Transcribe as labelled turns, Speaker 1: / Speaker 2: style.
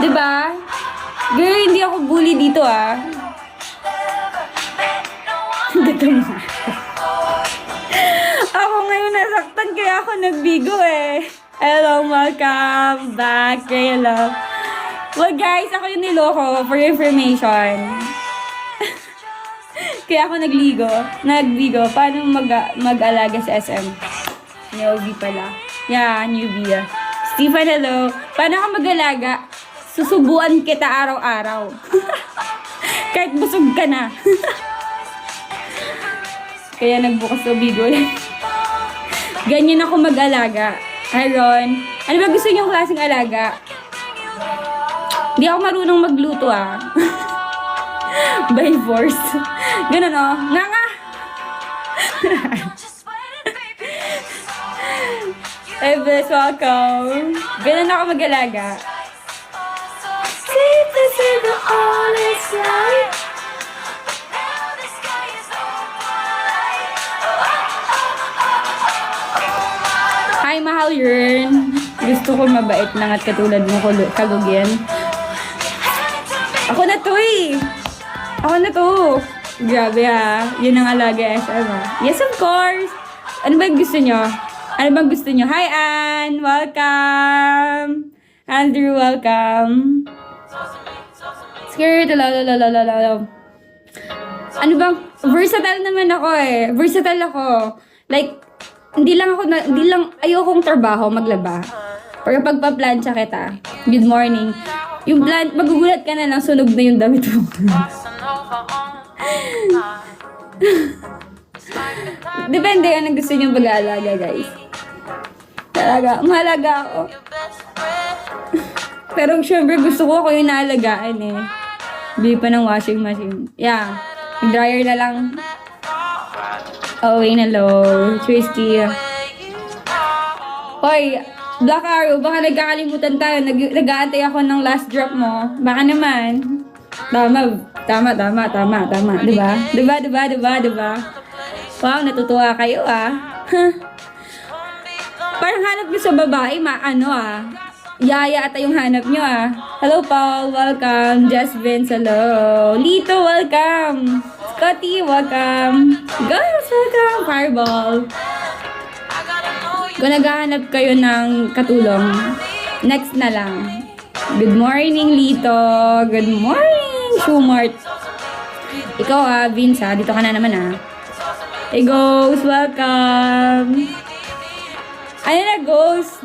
Speaker 1: Diba? Girl, hindi ako bully dito ah. Dito mo. Ako ngayon nasaktan kaya ako nagbigo eh. Hello, welcome back. Hello. Well guys, ako yung niloko for your information. Kaya ako nagbigo. Paano mag-alaga sa SM? Newbie pala. Yeah, newbie. Stephen, hello. Paano ka mag-alaga? Susubuan kita araw-araw. Kahit busog ka na. Kaya nagbukas sa bigo. Ganyan ako mag-alaga. Hi, Ron. Ano ba gusto niyong klaseng alaga? Hindi ako marunong magluto ah. By force. Ganun o. Nga. Hey, bless, welcome. Ganun ako mag-alaga. Hi, mahal Yern. Gusto ko mabait lang at katulad mo kalugyan. Ako na to eh. Ako na to. Grabe ha. Yun ang alaga SM ha. Yes, of course. Ano ba gusto nyo? Ano bang gusto nyo? Hi, Ann. Welcome. Andrew, welcome. Skirt. Lalo. Ano bang? Versatile naman ako eh. Versatile ako. Like, hindi lang ayokong trabaho, maglaba. Pero pagpa-plancha kita, good morning. Yung plant, magugulat ka na lang, sunog na yung damit mo. Depende anong gusto nyo pag-aalaga, guys. Talaga, mahalaga ako. Pero syempre gusto ko yung naalagaan eh. Bili pa ng washing machine. Yeah, dryer na lang. Okay na low. Trisky. Hoy, Black Arrow, baka nagkakalimutan tayo. Nag-aantay ako ng last drop mo. Baka naman. Tama. Diba? Wow, natutuwa kayo ah. Parang hanap nyo sa babae, Yaya ata yung hanap nyo ah. Hello Paul, welcome. Just Vince, hello. Lito, welcome. Scotty, welcome. Girls, welcome. Fireball. Kung naghahanap kayo ng katulong, next na lang. Good morning, Lito. Good morning, Schumart. Ikaw Vince dito ka na naman Hey, Ghost, welcome. Ano na, Ghost?